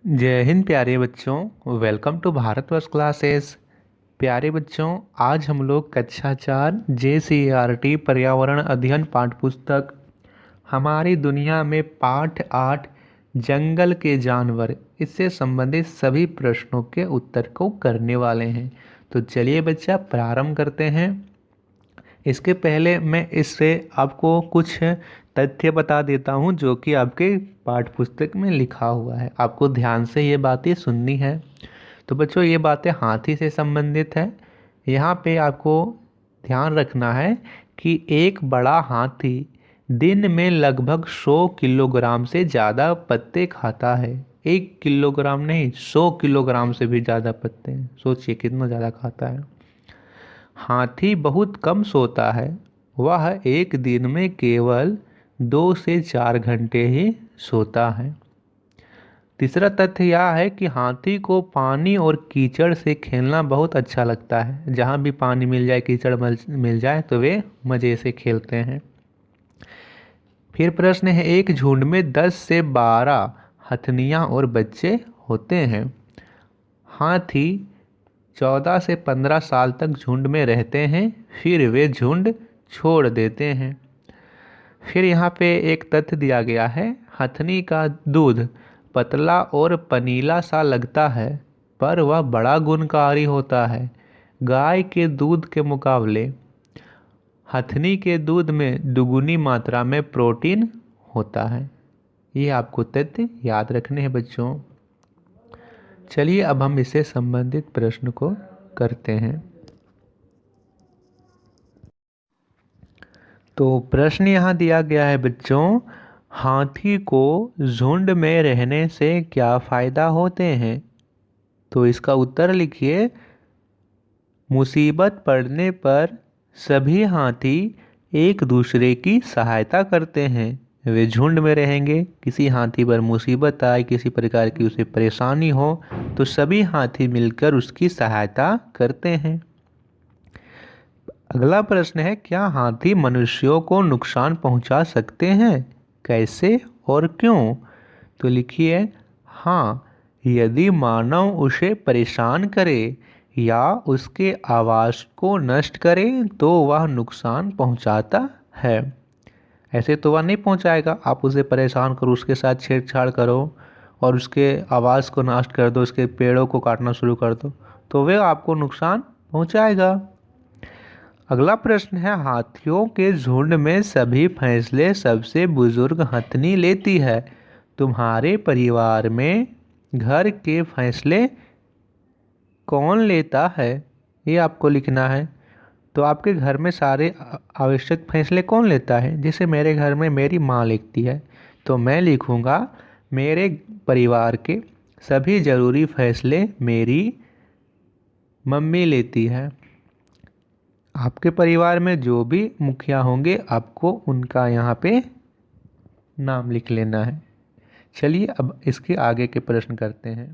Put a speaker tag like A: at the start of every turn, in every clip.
A: जय हिंद प्यारे बच्चों, वेलकम टू भारतवर्ष क्लासेस। प्यारे बच्चों, आज हम लोग कक्षा 4 JCERT पर्यावरण अध्ययन पाठ्य पुस्तक हमारी दुनिया में पाठ 8 जंगल के जानवर इससे संबंधित सभी प्रश्नों के उत्तर को करने वाले हैं। तो चलिए बच्चा प्रारंभ करते हैं। इसके पहले मैं इससे आपको कुछ तथ्य बता देता हूँ जो कि आपके पाठ्य पुस्तक में लिखा हुआ है। आपको ध्यान से ये बातें सुननी है। तो बच्चों, ये बातें हाथी से संबंधित है। यहाँ पे आपको ध्यान रखना है कि एक बड़ा हाथी दिन में लगभग 100 किलोग्राम से ज़्यादा पत्ते खाता है। 1 किलोग्राम नहीं, 100 किलोग्राम से भी ज़्यादा पत्ते। सोचिए कितना ज़्यादा खाता है। हाथी बहुत कम सोता है। वह एक दिन में केवल 2 से 4 घंटे ही सोता है। तीसरा तथ्य यह है कि हाथी को पानी और कीचड़ से खेलना बहुत अच्छा लगता है। जहाँ भी पानी मिल जाए, कीचड़ मिल जाए तो वे मज़े से खेलते हैं। फिर प्रश्न है, एक झुंड में 10 से 12 हथनियाँ और बच्चे होते हैं। हाथी 14 से 15 साल तक झुंड में रहते हैं, फिर वे झुंड छोड़ देते हैं। फिर यहाँ पे एक तथ्य दिया गया है, हथनी का दूध पतला और पनीला सा लगता है, पर वह बड़ा गुणकारी होता है। गाय के दूध के मुकाबले हथनी के दूध में दुगुनी मात्रा में प्रोटीन होता है। ये आपको तथ्य याद रखने हैं बच्चों। चलिए अब हम इससे संबंधित प्रश्न को करते हैं। तो प्रश्न यहाँ दिया गया है बच्चों, हाथी को झुंड में रहने से क्या फ़ायदा होते हैं? तो इसका उत्तर लिखिए। मुसीबत पड़ने पर सभी हाथी एक दूसरे की सहायता करते हैं। वे झुंड में रहेंगे, किसी हाथी पर मुसीबत आए, किसी प्रकार की उसे परेशानी हो तो सभी हाथी मिलकर उसकी सहायता करते हैं। अगला प्रश्न है, क्या हाथी मनुष्यों को नुकसान पहुंचा सकते हैं? कैसे और क्यों? तो लिखिए, हाँ, यदि मानव उसे परेशान करे या उसके आवास को नष्ट करे तो वह नुकसान पहुंचाता है। ऐसे तो वह नहीं पहुंचाएगा। आप उसे परेशान करो, उसके साथ छेड़छाड़ करो और उसके आवास को नष्ट कर दो, उसके पेड़ों को काटना शुरू कर दो, तो वह आपको नुकसान पहुंचाएगा। अगला प्रश्न है, हाथियों के झुंड में सभी फैसले सबसे बुजुर्ग हथनी लेती है। तुम्हारे परिवार में घर के फैसले कौन लेता है? ये आपको लिखना है। तो आपके घर में सारे आवश्यक फैसले कौन लेता है? जैसे मेरे घर में मेरी माँ लिखती है, तो मैं लिखूँगा मेरे परिवार के सभी ज़रूरी फैसले मेरी मम्मी लेती है। आपके परिवार में जो भी मुखिया होंगे आपको उनका यहाँ पे नाम लिख लेना है। चलिए अब इसके आगे के प्रश्न करते हैं।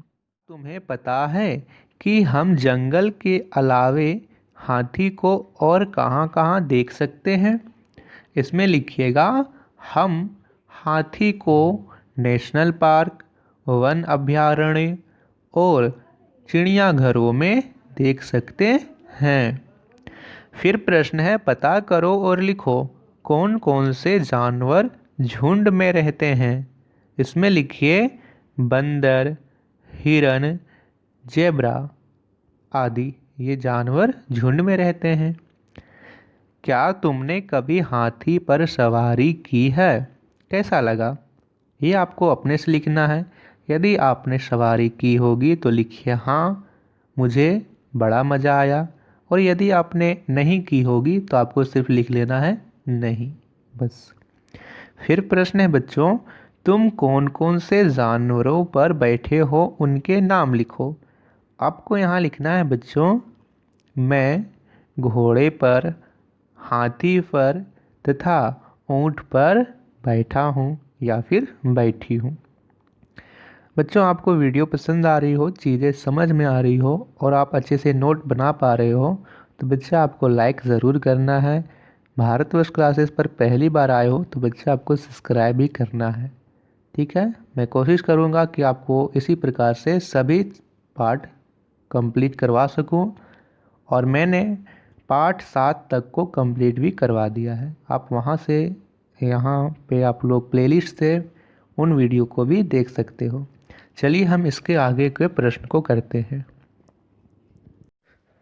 A: तुम्हें पता है कि हम जंगल के अलावे हाथी को और कहाँ-कहाँ देख सकते हैं? इसमें लिखिएगा, हम हाथी को नेशनल पार्क, वन अभयारण्य और चिड़ियाघरों में देख सकते हैं। फिर प्रश्न है, पता करो और लिखो कौन कौन से जानवर झुंड में रहते हैं। इसमें लिखिए, बंदर, हिरन, जेब्रा आदि ये जानवर झुंड में रहते हैं। क्या तुमने कभी हाथी पर सवारी की है? कैसा लगा? ये आपको अपने से लिखना है। यदि आपने सवारी की होगी तो लिखिए, हाँ, मुझे बड़ा मज़ा आया। और यदि आपने नहीं की होगी तो आपको सिर्फ लिख लेना है नहीं, बस। फिर प्रश्न है बच्चों, तुम कौन कौन से जानवरों पर बैठे हो उनके नाम लिखो। आपको यहाँ लिखना है बच्चों, मैं घोड़े पर, हाथी पर तथा ऊँट पर बैठा हूँ या फिर बैठी हूँ। बच्चों, आपको वीडियो पसंद आ रही हो, चीज़ें समझ में आ रही हो और आप अच्छे से नोट बना पा रहे हो तो बच्चा आपको लाइक ज़रूर करना है। भारतवर्ष क्लासेस पर पहली बार आए हो तो बच्चा आपको सब्सक्राइब भी करना है। ठीक है, मैं कोशिश करूँगा कि आपको इसी प्रकार से सभी पाठ कंप्लीट करवा सकूँ। और मैंने पाठ 7 तक को कंप्लीट भी करवा दिया है। आप वहाँ से यहाँ पे आप लोग प्लेलिस्ट से उन वीडियो को भी देख सकते हो। चलिए हम इसके आगे के प्रश्न को करते हैं।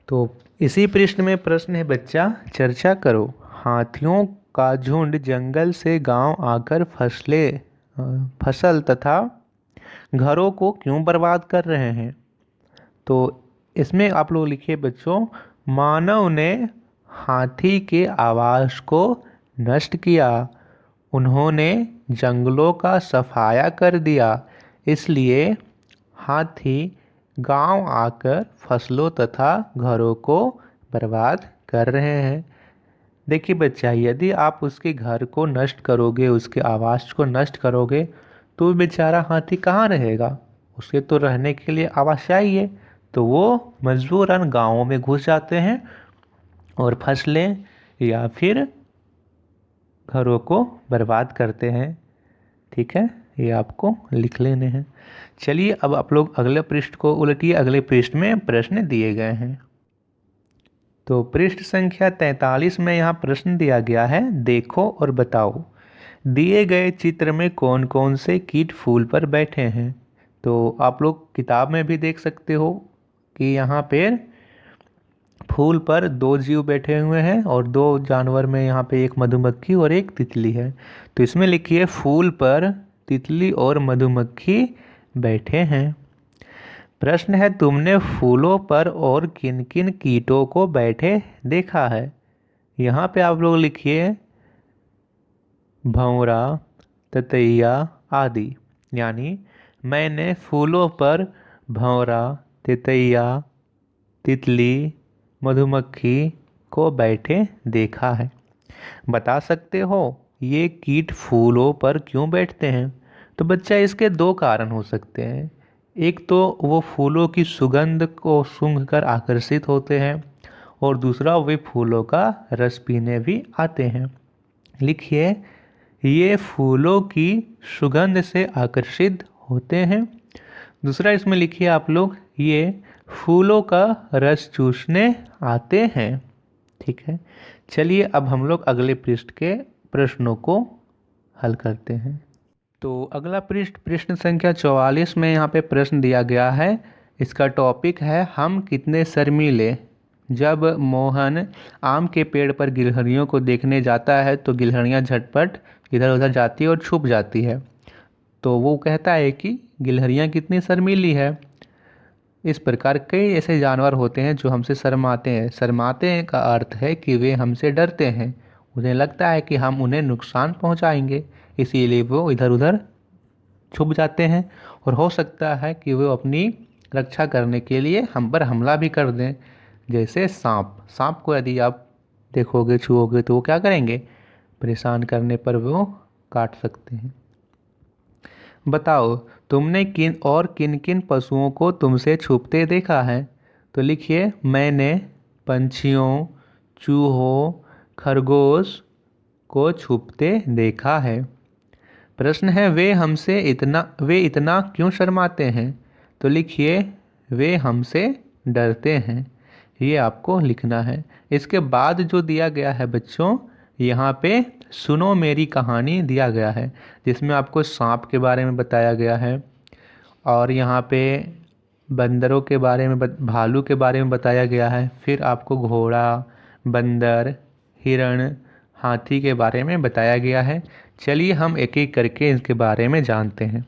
A: तो इसी पृष्ठ में प्रश्न है बच्चा, चर्चा करो। हाथियों का झुंड जंगल से गांव आकर फसल तथा घरों को क्यों बर्बाद कर रहे हैं? तो इसमें आप लोग लिखिए बच्चों, मानव ने हाथी के आवास को नष्ट किया, उन्होंने जंगलों का सफाया कर दिया, इसलिए हाथी गांव आकर फसलों तथा घरों को बर्बाद कर रहे हैं। देखिए बच्चा, यदि आप उसके घर को नष्ट करोगे, उसके आवास को नष्ट करोगे, तो बेचारा हाथी कहाँ रहेगा? उसे तो रहने के लिए आवास चाहिए। तो वो मजबूरन गाँवों में घुस जाते हैं और फसलें या फिर घरों को बर्बाद करते हैं। ठीक है, ये आपको लिख लेने हैं। चलिए अब आप लोग अगले पृष्ठ को उलटिए। अगले पृष्ठ में प्रश्न दिए गए हैं। तो पृष्ठ संख्या 43 में यहाँ प्रश्न दिया गया है, देखो और बताओ दिए गए चित्र में कौन कौन से कीट फूल पर बैठे हैं। तो आप लोग किताब में भी देख सकते हो कि यहाँ पे फूल पर 2 जीव बैठे हुए हैं और 2 जानवर में यहाँ पे एक मधुमक्खी और एक तितली है। तो इसमें लिखिए फूल पर तितली और मधुमक्खी बैठे हैं। प्रश्न है, तुमने फूलों पर और किन किन कीटों को बैठे देखा है? यहाँ पे आप लोग लिखिए भंवरा, ततैया आदि। यानी मैंने फूलों पर भंवरा, तितैया, तितली, मधुमक्खी को बैठे देखा है। बता सकते हो ये कीट फूलों पर क्यों बैठते हैं? तो बच्चा इसके 2 कारण हो सकते हैं। एक तो वो फूलों की सुगंध को सूंघकर आकर्षित होते हैं और दूसरा वे फूलों का रस पीने भी आते हैं। लिखिए, ये फूलों की सुगंध से आकर्षित होते हैं। दूसरा इसमें लिखिए आप लोग, ये फूलों का रस चूसने आते हैं। ठीक है, चलिए अब हम लोग अगले पृष्ठ के प्रश्नों को हल करते हैं। तो अगला पृष्ठ प्रश्न संख्या 44 में यहाँ पे प्रश्न दिया गया है। इसका टॉपिक है, हम कितने शर्मीले। जब मोहन आम के पेड़ पर गिलहरियों को देखने जाता है तो गिलहरियाँ झटपट इधर उधर जाती है और छुप जाती है। तो वो कहता है कि गिलहरियाँ कितनी शर्मीली है। इस प्रकार कई ऐसे जानवर होते हैं जो हमसे शर्माते हैं। शर्माते हैं का अर्थ है कि वे हमसे डरते हैं, उन्हें लगता है कि हम उन्हें नुकसान पहुंचाएंगे, इसीलिए वो इधर उधर छुप जाते हैं। और हो सकता है कि वो अपनी रक्षा करने के लिए हम पर हमला भी कर दें। जैसे सांप को यदि आप देखोगे, छुओगे तो वो क्या करेंगे? परेशान करने पर वो काट सकते हैं। बताओ तुमने किन किन पशुओं को तुमसे छुपते देखा है? तो लिखिए, मैंने पंछियों, चूहों, खरगोश को छुपते देखा है। प्रश्न है, वे इतना क्यों शर्माते हैं? तो लिखिए, वे हमसे डरते हैं। ये आपको लिखना है। इसके बाद जो दिया गया है बच्चों, यहाँ पे सुनो मेरी कहानी दिया गया है, जिसमें आपको सांप के बारे में बताया गया है और यहाँ पे बंदरों के बारे में भालू के बारे में बताया गया है। फिर आपको घोड़ा, बंदर, हिरण, हाथी के बारे में बताया गया है। चलिए हम एक एक करके इसके बारे में जानते हैं।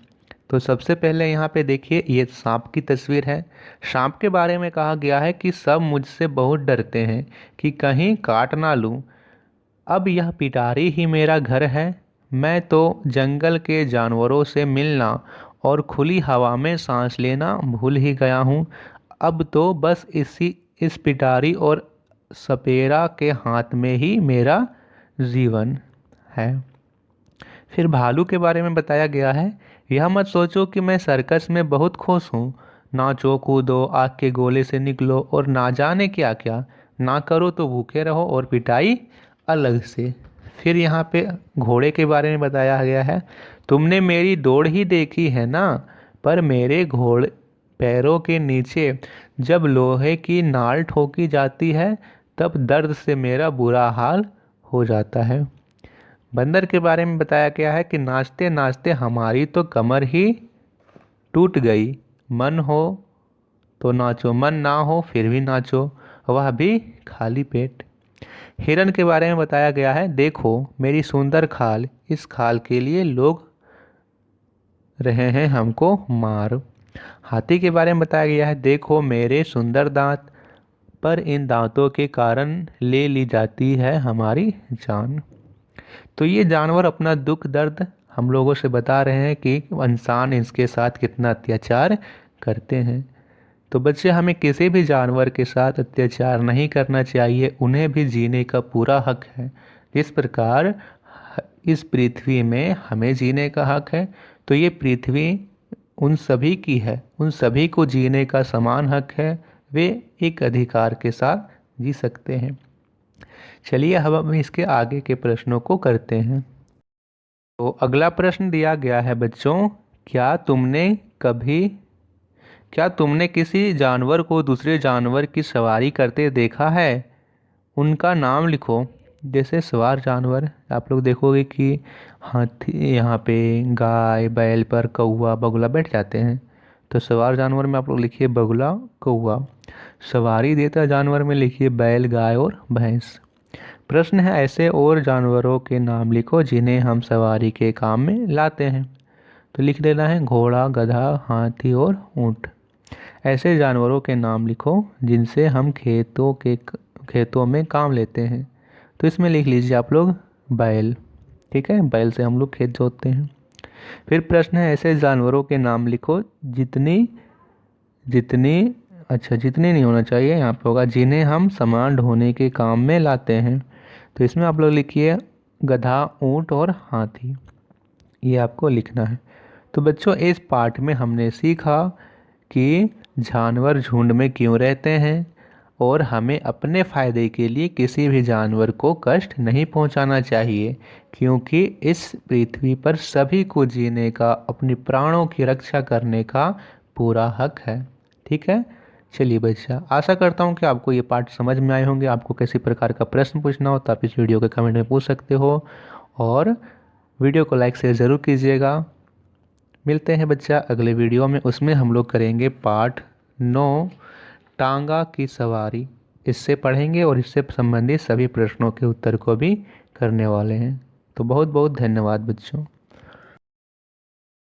A: तो सबसे पहले यहाँ पे देखिए, ये सांप की तस्वीर है। सांप के बारे में कहा गया है कि सब मुझसे बहुत डरते हैं कि कहीं काट ना लूँ। अब यह पिटारी ही मेरा घर है। मैं तो जंगल के जानवरों से मिलना और खुली हवा में सांस लेना भूल ही गया हूँ। अब तो बस इस पिटारी और सपेरा के हाथ में ही मेरा जीवन है। फिर भालू के बारे में बताया गया है, यह मत सोचो कि मैं सर्कस में बहुत खुश हूँ। नाचो कूदो, आग के गोले से निकलो और ना जाने क्या क्या ना करो तो भूखे रहो और पिटाई अलग से। फिर यहाँ पे घोड़े के बारे में बताया गया है, तुमने मेरी दौड़ ही देखी है ना, पर मेरे घोड़े पैरों के नीचे जब लोहे की नाल ठोकी जाती है तब दर्द से मेरा बुरा हाल हो जाता है। बंदर के बारे में बताया गया है कि नाचते नाचते हमारी तो कमर ही टूट गई। मन हो तो नाचो, मन ना हो फिर भी नाचो, वह भी खाली पेट। हिरन के बारे में बताया गया है, देखो मेरी सुंदर खाल, इस खाल के लिए लोग रहे हैं हमको मार। हाथी के बारे में बताया गया है, देखो मेरे सुंदर दांत, पर इन दांतों के कारण ले ली जाती है हमारी जान। तो ये जानवर अपना दुख दर्द हम लोगों से बता रहे हैं कि इंसान इसके साथ कितना अत्याचार करते हैं। तो बच्चे, हमें किसी भी जानवर के साथ अत्याचार नहीं करना चाहिए, उन्हें भी जीने का पूरा हक है। जिस प्रकार इस पृथ्वी में हमें जीने का हक है, तो ये पृथ्वी उन सभी की है, उन सभी को जीने का समान हक है, वे एक अधिकार के साथ जी सकते हैं। चलिए हम इसके आगे के प्रश्नों को करते हैं। तो अगला प्रश्न दिया गया है बच्चों, क्या तुमने किसी जानवर को दूसरे जानवर की सवारी करते देखा है? उनका नाम लिखो। जैसे सवार जानवर आप लोग देखोगे कि हाथी, यहाँ पे गाय बैल पर कौवा बगुला बैठ जाते हैं, तो सवार जानवर में आप लोग लिखिए बगुला कौवा। सवारी देता जानवर में लिखिए बैल गाय और भैंस। प्रश्न है, ऐसे और जानवरों के नाम लिखो जिन्हें हम सवारी के काम में लाते हैं। तो लिख देना है घोड़ा, गधा, हाथी और ऊंट। ऐसे जानवरों के नाम लिखो जिनसे हम खेतों में काम लेते हैं। तो इसमें लिख लीजिए आप लोग बैल। ठीक है, बैल से हम लोग खेत जोतते हैं। फिर प्रश्न है, ऐसे जानवरों के नाम लिखो जितनी नहीं होना चाहिए, यहाँ पे होगा जिन्हें हम सामान ढोने के काम में लाते हैं। तो इसमें आप लोग लिखिए गधा, ऊंट और हाथी, ये आपको लिखना है। तो बच्चों, इस पाठ में हमने सीखा कि जानवर झुंड में क्यों रहते हैं और हमें अपने फ़ायदे के लिए किसी भी जानवर को कष्ट नहीं पहुंचाना चाहिए, क्योंकि इस पृथ्वी पर सभी को जीने का, अपने प्राणों की रक्षा करने का पूरा हक है। ठीक है, चलिए बच्चा, आशा करता हूँ कि आपको ये पाठ समझ में आए होंगे। आपको किसी प्रकार का प्रश्न पूछना हो तो आप इस वीडियो के कमेंट में पूछ सकते हो, और वीडियो को लाइक शेयर ज़रूर कीजिएगा। मिलते हैं बच्चा अगले वीडियो में, उसमें हम लोग करेंगे पाठ 9 टांगा की सवारी। इससे पढ़ेंगे और इससे संबंधित सभी प्रश्नों के उत्तर को भी करने वाले हैं। तो बहुत बहुत धन्यवाद बच्चों।